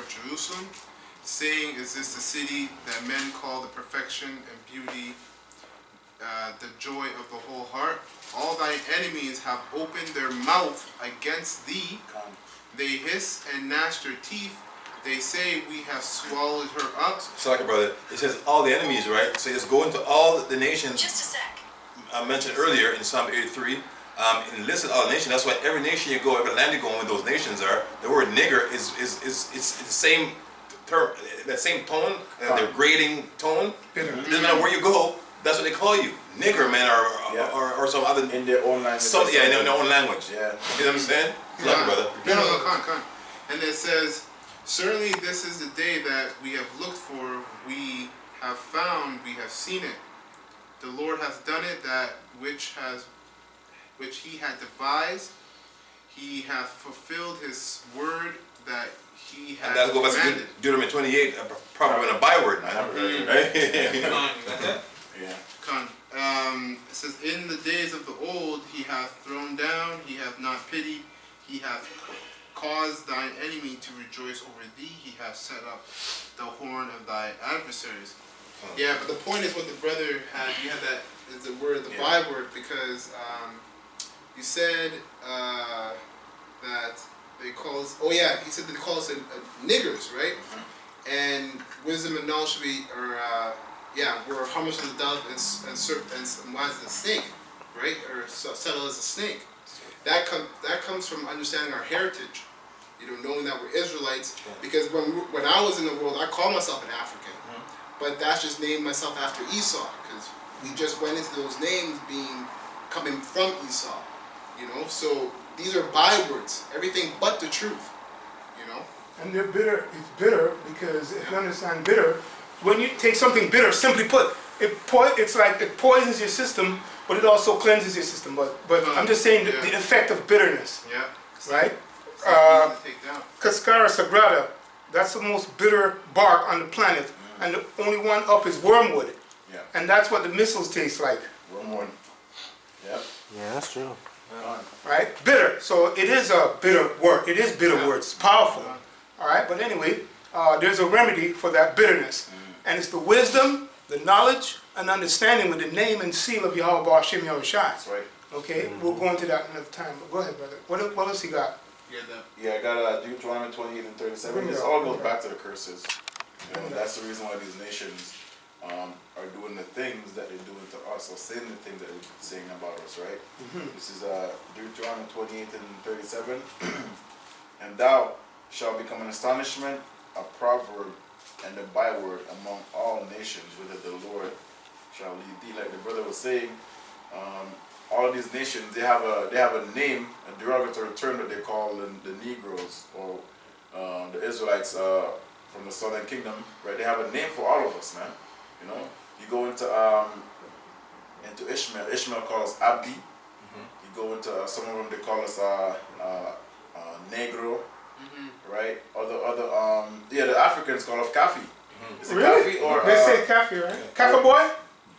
of Jerusalem, saying, Is this the city that men call the perfection and beauty, the joy of the whole heart? All thine enemies have opened their mouth against thee. They hiss and gnash their teeth. They say, we have swallowed her up. Sorry, brother. It says all the enemies, right? So just go into all the nations. Just a sec. I mentioned earlier in Psalm 83, and listed all the nations. That's why every nation you go, every land you go, where those nations are, the word nigger is the same term, that same tone, the grading tone. Doesn't matter where you go, that's what they call you, nigger, man, or some other in their own language. In their own language. Yeah, you know what I'm saying? Yeah. Love you, brother. No, come. And it says, certainly this is the day that we have looked for, we have found, we have seen it. The Lord has done it, that which he had devised. He hath fulfilled his word that he had And that'll go back to Deuteronomy 28, probably in a byword now, right? It says, in the days of the old he hath thrown down, he hath not pitied, he hath caused thine enemy to rejoice over thee, he hath set up the horn of thy adversaries. Yeah, but the point is what the brother had, you had that, is the word, the byword, because you said that they call us, he said that they call us niggers, right? And wisdom and knowledge should be, we're harmless as a dove and wise as a snake, right? Or subtle as a snake. That comes from understanding our heritage, knowing that we're Israelites. Because when I was in the world, I call myself an African, but that's just named myself after Esau, because we just went into those names coming from Esau, So these are bywords, everything but the truth, And they're bitter. It's bitter because if you understand bitter, when you take something bitter, simply put, it's like it poisons your system, but it also cleanses your system. But I'm just saying the effect of bitterness. Yeah. Right? Cascara sagrada, that's the most bitter bark on the planet, and the only one up is wormwood. Yeah. And that's what the missiles taste like. Wormwood. Yep. Yeah, that's true. Right? Bitter. So it is a bitter word. It is bitter words. It's powerful. All right? But anyway, there's a remedy for that bitterness. And it's the wisdom, the knowledge, and understanding with the name and seal of Yahweh Ba'ashem Yahushai. That's right. Okay? We'll go into that another time. But go ahead, brother. What else you got? Yeah, I got Deuteronomy 28 and 37. This all goes back to the curses. That's the reason why these nations are doing the things that they're doing to us, or saying the things that they're saying about us, right? This is Deuteronomy 28 and 37. And thou shalt become an astonishment, a proverb, and a byword among all nations, whither the Lord shall lead thee. Like the brother was saying, all these nations, they have a name, a derogatory term that they call the Negroes, or the Israelites from the Southern Kingdom, right? They have a name for all of us, man. You go into Ishmael. Ishmael calls us Abdi. You go into some of them, they call us Negro, right? The Africans call us Kafi. Is it Really? Kafi or They say Kafi, right? Kafa boy?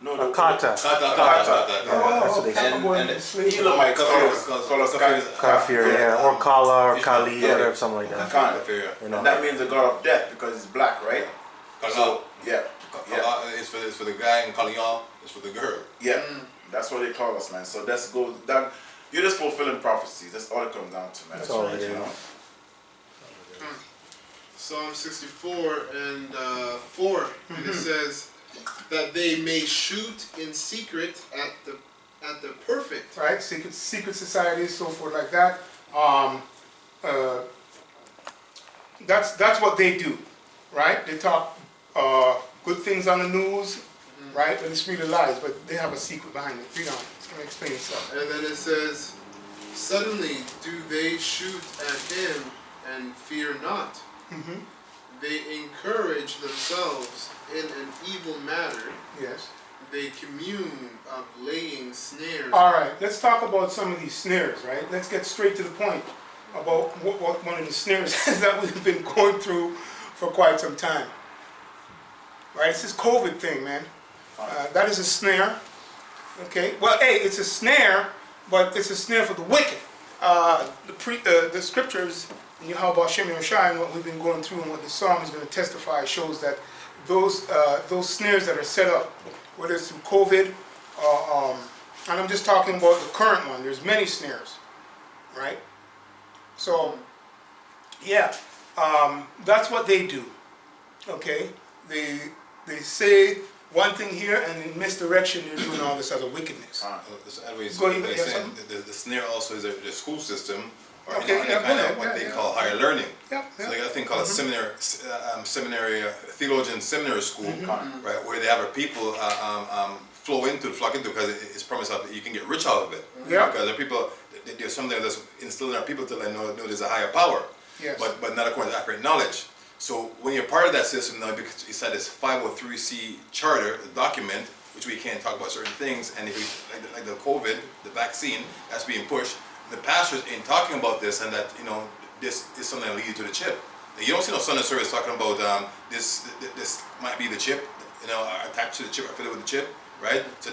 no, Kata. Oh, and Kafa boy. Elamites call us Kafir, yeah. Or Kala or Kali, whatever, something like that. Khan. You know. And that means the god of death because he's black, right? So, yeah. It's for the guy, and Kalial is for the girl. Yeah, that's what they call us, man. So that's that. You're just fulfilling prophecies. That's all it comes down to, man. That's all it is. Psalm 64 and 4, and it says that they may shoot in secret at the perfect. Right? Secret societies, so forth like that. That's what they do, right? They talk good things on the news, right? But it's really lies, but they have a secret behind it. Read on. It's going to explain itself. And then it says, suddenly do they shoot at him and fear not. They encourage themselves in an evil matter. Yes. They commune of laying snares. All right, let's talk about some of these snares, right? Let's get straight to the point about what one of the snares is that we've been going through for quite some time. Right? It's this COVID thing, man. That is a snare. Okay? Well, hey, it's a snare, but it's a snare for the wicked. The scriptures Yahweh Shem Yoshai and what we've been going through and what the psalm is going to testify shows that those snares that are set up, whether it's through COVID, and I'm just talking about the current one, there's many snares, right? So, yeah, that's what they do, okay? They say one thing here and in misdirection they're doing all this other wickedness. Anyways, Go ahead, they're yeah, saying the snare also is the school system, or Okay, any yeah, kind go of ahead, what yeah, they yeah. call higher learning. Yep, So they yep. got a thing called a seminary, theologian seminary school, right, where they have a people flock into because it's promised that you can get rich out of it. Yeah. Because there are people, there's something that's instilled in our people to know there's a higher power, Yes. but not according to accurate knowledge. So when you're part of that system now, because it's at this 503c charter document, which we can't talk about certain things, and if we, like the COVID, the vaccine that's being pushed, the pastors ain't talking about this, and that this is something that leads to the chip. You don't see no Sunday service talking about this might be the chip, attached to the chip, or fitted with the chip, right? So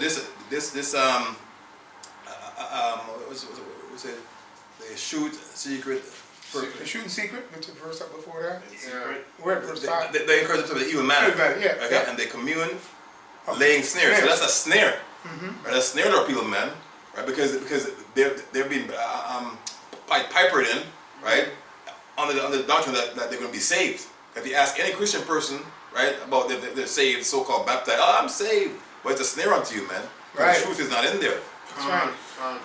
what was it? The shoot secret. The shooting secret, what's the verse up before that? Yeah. We're at verse 5. They encourage them to the evil manner. Evil manner, yeah, Okay, yeah. and they commune, laying snares. So that's a snare. Mm-hmm. Right? A snare to our people, man. Right? Because they're being pipered in, right? Under the doctrine that they're going to be saved. If you ask any Christian person, right, about they're saved, so-called baptized, I'm saved. But it's a snare unto you, man. Right. The truth is not in there. That's right.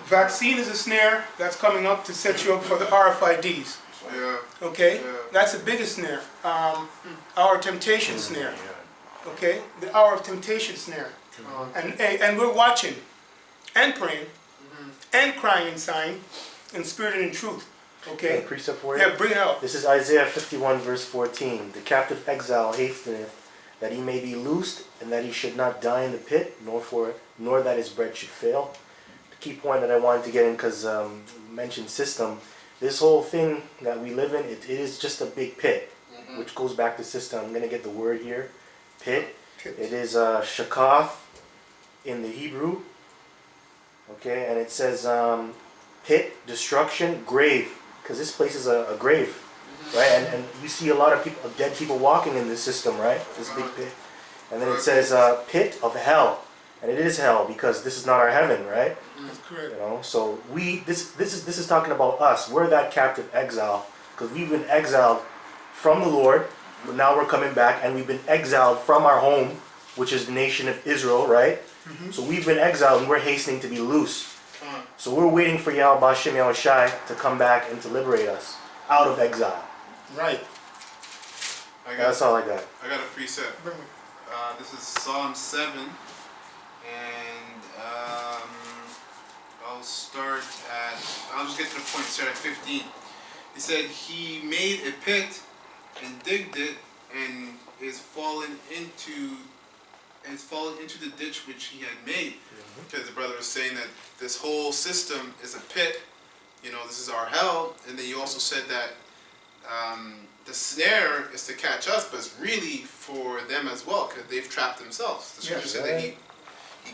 Vaccine is a snare that's coming up to set you up for the RFIDs. Yeah. Okay? Yeah. That's the biggest snare. Our temptation snare. Okay? The hour of temptation snare. And we're watching and praying and crying inside in spirit and in truth. Okay? Precept for you. Yeah, bring it out. This is Isaiah 51 verse 14. The captive exile hasteneth that he may be loosed, and that he should not die in the pit, nor that his bread should fail. The key point that I wanted to get in, because you mentioned system, this whole thing that we live in, it is just a big pit, which goes back to system. I'm going to get the word here, pit. It is shakath in the Hebrew, okay, and it says pit, destruction, grave, because this place is a grave. Right, and you see a lot of people, dead people walking in this system, right? This big pit, and then it says pit of hell, and it is hell because this is not our heaven, right? That's correct. So this is talking about us. We're that captive exile because we've been exiled from the Lord, but now we're coming back, and we've been exiled from our home, which is the nation of Israel, right? So we've been exiled, and we're hastening to be loose. So we're waiting for Yahweh Shem Yahushai to come back and to liberate us out of exile. Right. That's all I got. I got a precept. Bring it. This is Psalm 7, and I'll just get to the point, start at 15. It said, he made a pit and digged it, and is fallen into the ditch which he had made. Because the brother was saying that this whole system is a pit, this is our hell, and then you also said that the snare is to catch us, but it's really for them as well, because they've trapped themselves. The scripture said that he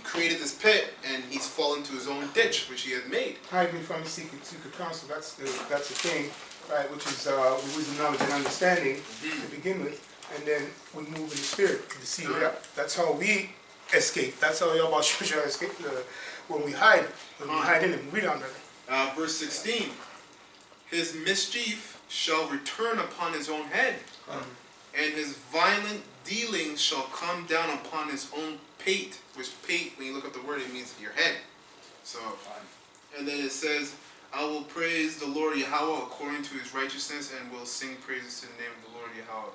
created this pit, and he's fallen to his own ditch, which he had made. Hide me from the secret counsel. That's the thing, right? Which is wisdom, knowledge, and understanding to begin with, and then we move in the spirit to see. That's how we escape. That's how Yahweh Shemashah escape when we hide. When we hide in him. Read on, brother. Verse 16. His mischief shall return upon his own head, and his violent dealings shall come down upon his own pate. Which pate, when you look up the word, it means your head. So, and then it says, I will praise the Lord Yahweh according to his righteousness, and will sing praises to the name of the Lord Yahweh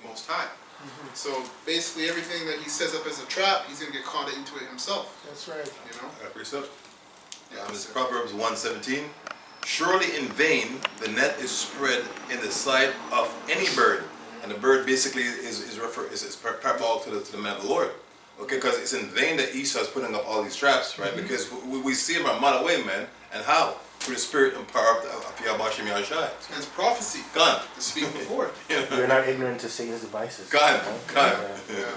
Most High. So basically, everything that he sets up as a trap, he's gonna get caught into it himself. That's right. I got a precept. This is Proverbs 1:17. Surely in vain the net is spread in the sight of any bird, and the bird basically is parallel to the man of the Lord. Okay, because it's in vain that Esau is putting up all these traps, right? Because we see him a mile away, man. And how? Through the spirit and power of Yahweh Shem Yahushai. And it's prophecy. Gone. To speak before. You're not ignorant to Satan's devices. Gone. Gone. Yeah.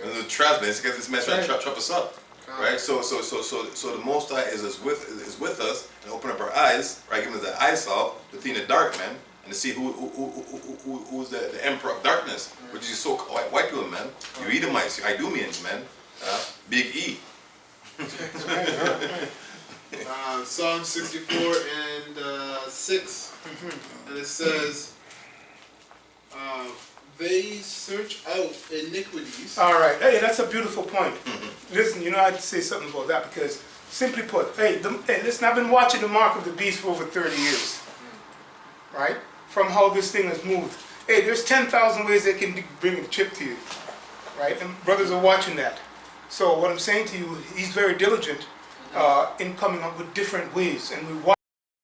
And the traps, man. It's because this man's trying to trap us up. Right? So the Most High is with us and open up our eyes, right? Giving us the eye salve to see in the dark, man. and to see who's the emperor of darkness, which is so-called white people, man. You Edomites, you Idumeans, man. Big E. Psalm 64 and 6, and it says, they search out iniquities. All right, hey, that's a beautiful point. Listen, you know, I'd say something about that because, simply put, hey, listen, I've been watching the Mark of the Beast for over 30 years, right? From how this thing has moved. Hey, there's 10,000 ways they can bring a chip to you, right? And brothers are watching that. So what I'm saying to you, he's very diligent in coming up with different ways, and we watch